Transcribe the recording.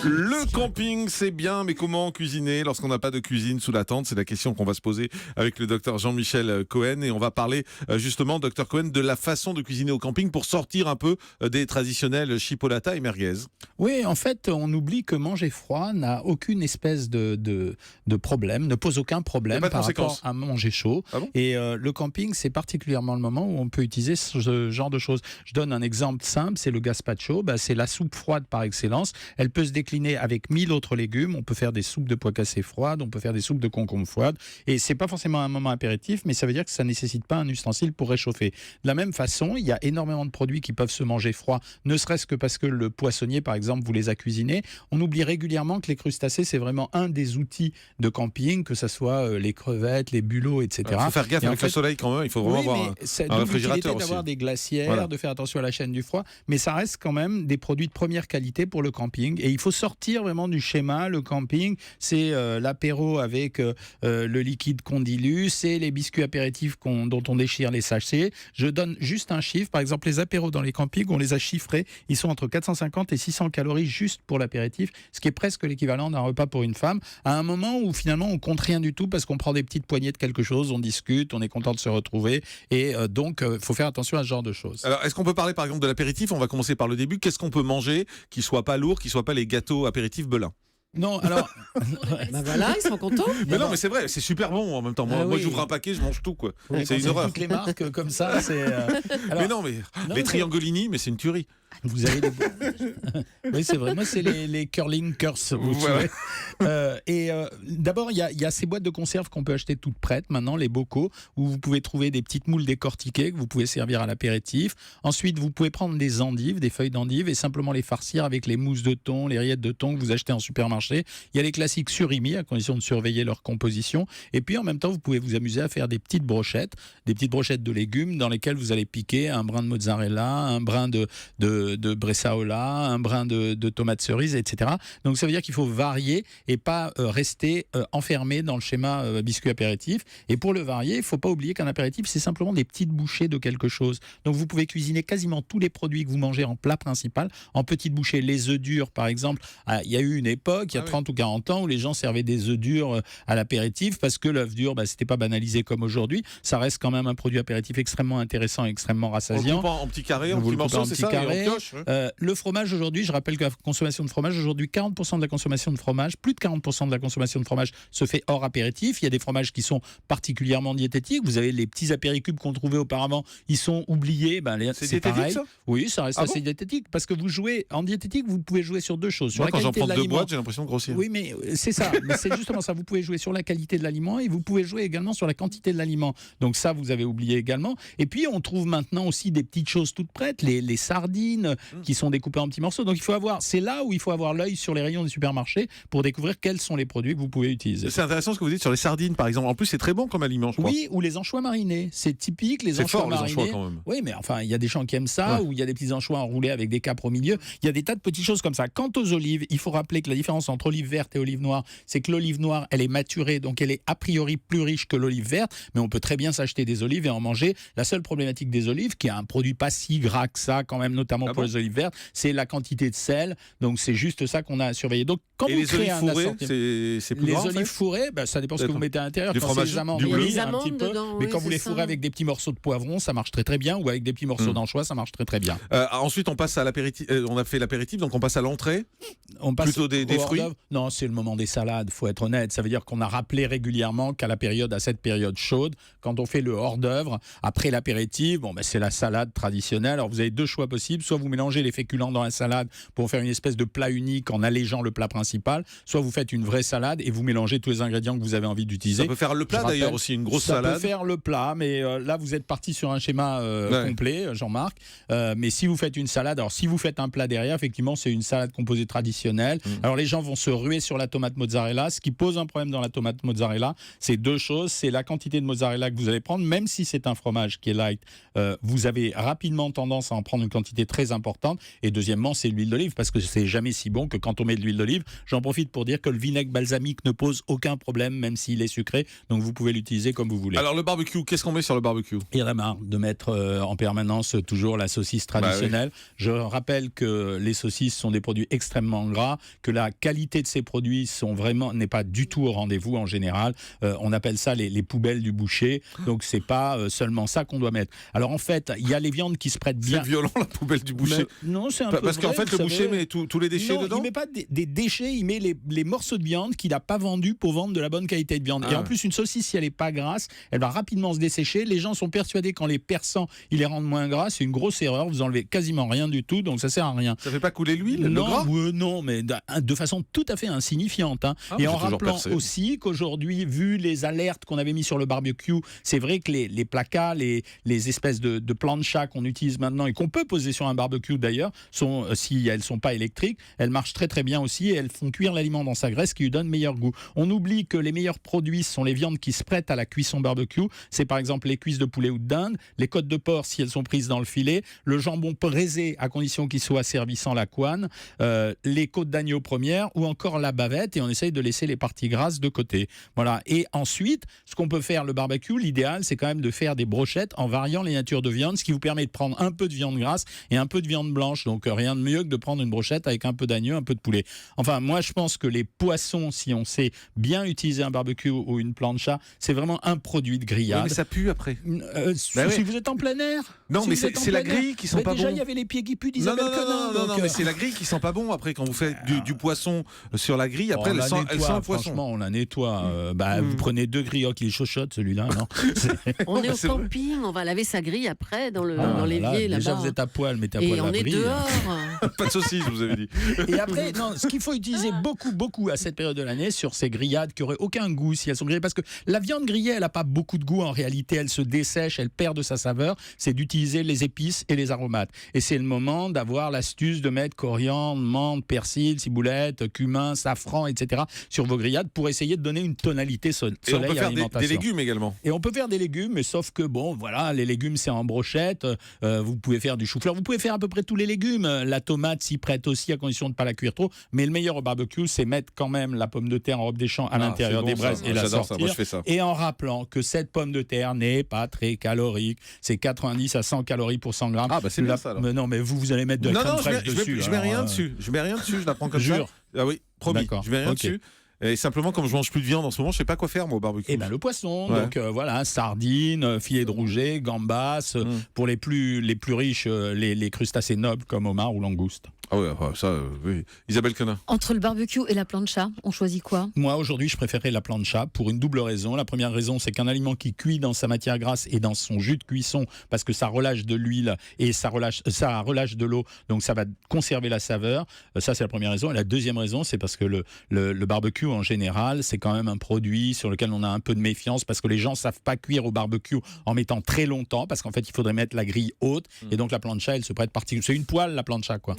Le camping, c'est bien, mais comment cuisiner lorsqu'on n'a pas de cuisine sous la tente? C'est la question qu'on va se poser avec le docteur Jean-Michel Cohen. Et on va parler justement, docteur Cohen, de la façon de cuisiner au camping pour sortir un peu des traditionnels chipolata et merguez. Oui, en fait, on oublie que manger froid n'a aucune espèce de problème, ne pose aucun problème par rapport à manger chaud. Ah bon? Et le camping, c'est particulièrement le moment où on peut utiliser ce genre de choses. Je donne un exemple simple, c'est le gazpacho. C'est la soupe froide par excellence. Elle peut se décliner avec 1000 autres légumes. On peut faire des soupes de pois cassés froides, on peut faire des soupes de concombres froides. Et c'est pas forcément un moment apéritif, mais ça veut dire que ça nécessite pas un ustensile pour réchauffer. De la même façon, il y a énormément de produits qui peuvent se manger froid, ne serait-ce que parce que le poissonnier, par exemple, vous les a cuisinés. On oublie régulièrement que les crustacés, c'est vraiment un des outils de camping, que ce soit les crevettes, les bulots, etc. Il faut faire gaffe avec le soleil quand même. Il faut vraiment avoir un réfrigérateur aussi. D'avoir des glacières, de faire attention à la chaîne du froid, mais ça reste quand même des produits de première qualité pour le camping. Et il faut sortir vraiment du schéma. Le camping, c'est l'apéro avec le liquide qu'on dilue, c'est les biscuits apéritifs dont on déchire les sachets. Je donne juste un chiffre. Par exemple, les apéros dans les campings, on les a chiffrés. Ils sont entre 450 et 600 calories juste pour l'apéritif, ce qui est presque l'équivalent d'un repas pour une femme, à un moment où finalement on compte rien du tout parce qu'on prend des petites poignées de quelque chose, on discute, on est content de se retrouver. Et donc, faut faire attention à ce genre de choses. Alors, est-ce qu'on peut parler par exemple de l'apéritif? On va commencer par le début. Qu'est-ce qu'on peut manger qui soit pas lourd, qui soit pas les gâteaux apéritifs Belin? Non, alors. Voilà, ils sont contents. Mais non, mais c'est vrai, c'est super bon en même temps. Moi, j'ouvre un paquet, je mange tout, quoi. Oui, c'est une horreur. Toutes les marques comme ça, c'est. Mais non, les triangolini, mais c'est une tuerie. Vous avez oui, c'est vrai. Moi, c'est les curling curse. D'abord, il y a ces boîtes de conserve qu'on peut acheter toutes prêtes maintenant, les bocaux, où vous pouvez trouver des petites moules décortiquées que vous pouvez servir à l'apéritif. Ensuite, vous pouvez prendre des endives, des feuilles d'endive, et simplement les farcir avec les mousses de thon, les rillettes de thon que vous achetez en supermarché. Il y a les classiques surimi, à condition de surveiller leur composition. Et puis, en même temps, vous pouvez vous amuser à faire des petites brochettes de légumes dans lesquelles vous allez piquer un brin de mozzarella, un brin de bressaola, un brin de tomate cerise, etc. Donc ça veut dire qu'il faut varier et pas rester enfermé dans le schéma biscuit apéritif. Et pour le varier, il ne faut pas oublier qu'un apéritif, c'est simplement des petites bouchées de quelque chose. Donc vous pouvez cuisiner quasiment tous les produits que vous mangez en plat principal, en petites bouchées. Les œufs durs, par exemple, il y a eu une époque, il y a 30 ou 40 ans, où les gens servaient des œufs durs à l'apéritif parce que l'œuf dur, c'était pas banalisé comme aujourd'hui. Ça reste quand même un produit apéritif extrêmement intéressant et extrêmement rassasiant. On le coupe en petits carrés, en petits morceaux, c'est ça, et en pioche. Le fromage aujourd'hui, je rappelle que la consommation de fromage aujourd'hui, 40% de la consommation de fromage, plus de 40% de la consommation de fromage se fait hors apéritif. Il y a des fromages qui sont particulièrement diététiques. Vous avez les petits apéricubes qu'on trouvait auparavant, ils sont oubliés. C'est diététique, pareil. Ça? Oui, ça reste assez diététique parce que vous jouez en diététique, vous pouvez jouer sur deux choses. Sur Moi, la quand qualité j'en prends de deux boîtes, j'ai l'impression de grossir. Oui, mais c'est ça. Mais c'est justement ça. Vous pouvez jouer sur la qualité de l'aliment et vous pouvez jouer également sur la quantité de l'aliment. Donc ça, vous avez oublié également. Et puis on trouve maintenant aussi des petites choses toutes prêtes, les sardines qui sont découpées en petits morceaux. Donc c'est là où il faut avoir l'œil sur les rayons des supermarchés pour découvrir quels sont les produits que vous pouvez utiliser. C'est intéressant ce que vous dites sur les sardines, par exemple. En plus, c'est très bon comme aliment, je crois. Oui, ou les anchois marinés. C'est typique, les anchois marinés. Les anchois, quand même. Oui, mais enfin, il y a des gens qui aiment ça, ou il y a des petits anchois enroulés avec des capres au milieu. Il y a des tas de petites choses comme ça. Quant aux olives, il faut rappeler que la différence entre olive verte et olive noire, c'est que l'olive noire, elle est maturée, donc elle est a priori plus riche que l'olive verte, mais on peut très bien s'acheter des olives et en manger. La seule problématique des olives, qui est un produit pas si gras que ça, quand même, notamment pour les olives vertes, c'est la quantité de sel. Donc c'est juste ça qu'on a à surveiller. Donc quand et vous les créez olives fourrées, c'est plus les grand, olives fourrées, ça dépend ce que vous mettez à l'intérieur. Du fromage, les amandes, du bleu. Les un amandes petit peu. dedans, Mais oui, quand vous les c'est fourrez ça. avec des petits morceaux de poivron, ça marche très très bien, ou avec des petits morceaux d'anchois, ça marche très très bien. Ensuite, on passe à l'apéritif. On a fait l'apéritif, donc on passe à l'entrée. On passe plutôt des fruits. Non, c'est le moment des salades, faut être honnête. Ça veut dire qu'on a rappelé régulièrement à cette période chaude, quand on fait le hors d'œuvre, après l'apéritif, c'est la salade traditionnelle. Alors vous avez deux choix possibles, soit vous mélangez les féculents dans la salade pour faire une espèce de plat unique en allégeant le plat principal, soit vous faites une vraie salade et vous mélangez tous les ingrédients que vous avez envie d'utiliser. Ça peut faire le plat d'ailleurs aussi, une grosse salade. Ça peut faire le plat, mais là vous êtes parti sur un schéma complet, Jean-Marc. Mais si vous faites une salade, alors si vous faites un plat derrière, effectivement c'est une salade composée traditionnelle. Alors les gens vont se ruer sur la tomate mozzarella. Ce qui pose un problème dans la tomate mozzarella, c'est deux choses. C'est la quantité de mozzarella que vous allez prendre, même si c'est un fromage qui est light. Vous avez rapidement tendance à en prendre une quantité très très importante. Et deuxièmement, c'est l'huile d'olive, parce que c'est jamais si bon que quand on met de l'huile d'olive. J'en profite pour dire que le vinaigre balsamique ne pose aucun problème, même s'il est sucré. Donc vous pouvez l'utiliser comme vous voulez. Alors le barbecue, qu'est-ce qu'on met sur le barbecue? Il y en a marre de mettre en permanence toujours la saucisse traditionnelle. Je rappelle que les saucisses sont des produits extrêmement gras, que la qualité de ces produits n'est pas du tout au rendez-vous en général. On appelle ça les poubelles du boucher. Donc c'est pas seulement ça qu'on doit mettre. Alors en fait, il y a les viandes qui se prêtent bien. C'est violent la poubelle du boucher. Non, c'est un peu parce qu'en vrai, fait le boucher met tous les déchets dedans. Il met pas des déchets, il met les morceaux de viande qu'il n'a pas vendus pour vendre de la bonne qualité de viande. Et en plus, une saucisse, si elle n'est pas grasse, elle va rapidement se dessécher. Les gens sont persuadés qu'en les perçant, ils les rendent moins gras. C'est une grosse erreur. Vous enlevez quasiment rien du tout, donc ça sert à rien. Ça fait pas couler l'huile, le gras? Non, mais de façon tout à fait insignifiante. Et en rappelant aussi qu'aujourd'hui, vu les alertes qu'on avait mis sur le barbecue, c'est vrai que les placas, les espèces de planchas qu'on utilise maintenant et qu'on peut poser sur un barbecue d'ailleurs, si elles sont pas électriques, elles marchent très très bien aussi et elles font cuire l'aliment dans sa graisse qui lui donne meilleur goût. On oublie que les meilleurs produits sont les viandes qui se prêtent à la cuisson barbecue. C'est par exemple les cuisses de poulet ou de dinde, les côtes de porc si elles sont prises dans le filet, le jambon braisé à condition qu'il soit servi sans la couenne, les côtes d'agneau premières ou encore la bavette, et on essaye de laisser les parties grasses de côté. Voilà. Et ensuite, ce qu'on peut faire le barbecue, l'idéal c'est quand même de faire des brochettes en variant les natures de viande, ce qui vous permet de prendre un peu de viande grasse et un peu de viande blanche. Donc rien de mieux que de prendre une brochette avec un peu d'agneau, un peu de poulet. Enfin, moi je pense que les poissons, si on sait bien utiliser un barbecue ou une plancha, c'est vraiment un produit de grillade. Oui, mais ça pue après. Si vous êtes en plein air. Non, mais c'est la grille qui sent pas déjà, bon. il y avait les pieds qui puent Non, mais c'est la grille qui sent pas bon après quand vous faites du poisson sur la grille. Après, elle sent le poisson. Franchement, on la nettoie. Vous prenez 2 griots qui chochotent, celui-là, non? On est au camping, on va laver sa grille après dans l'évier là-bas. Déjà, vous êtes à poil, mettez à poil la grille. Et on est dehors. Pas de saucisse, vous avez dit. Et après, ce qu'il faut utiliser beaucoup à cette période de l'année sur ces grillades qui n'auraient aucun goût si elles sont grillées, parce que la viande grillée, elle n'a pas beaucoup de goût en réalité, elle se dessèche, elle perd de sa saveur, c'est d'utiliser les épices et les aromates. Et c'est le moment d'avoir l'astuce de mettre coriandre, menthe, persil, ciboulette, cumin, safran, etc. sur vos grillades pour essayer de donner une tonalité soleil et on peut à faire l'alimentation. des légumes également. Et on peut faire des légumes, mais sauf que les légumes c'est en brochette, vous pouvez faire du chou-fleur, vous pouvez faire à peu près tous les légumes. La tomate s'y prête aussi à condition de ne pas la cuire trop, mais le meilleur au barbecue c'est mettre quand même la pomme de terre en robe des champs à l'intérieur des braises et la sortir. Moi, je fais ça. Et en rappelant que cette pomme de terre n'est pas très calorique, c'est 90 à 100 calories pour 100 grammes. Ah bah c'est bien ça alors. Mais non, mais vous allez mettre de la crème fraîche dessus. Je mets rien dessus. Je mets rien dessus, je la prends comme Jure. ça. Ah oui, promis. D'accord. Je mets rien dessus. Et simplement, comme je mange plus de viande en ce moment, je sais pas quoi faire moi au barbecue. Et le poisson, donc sardines, filets de rouget, gambas, pour les plus riches, les crustacés nobles comme homard ou langouste. Ah ouais, ça, oui. Isabelle Quenin. Entre le barbecue et la plancha, on choisit quoi? Moi, aujourd'hui, je préférais la plancha pour une double raison. La première raison, c'est qu'un aliment qui cuit dans sa matière grasse et dans son jus de cuisson, parce que ça relâche de l'huile et ça relâche de l'eau, donc ça va conserver la saveur. Ça, c'est la première raison. Et la deuxième raison, c'est parce que le barbecue, en général, c'est quand même un produit sur lequel on a un peu de méfiance, parce que les gens ne savent pas cuire au barbecue en mettant très longtemps, parce qu'en fait, il faudrait mettre la grille haute. Et donc, la plancha, elle se prête particulièrement. C'est une poêle, la plancha, quoi.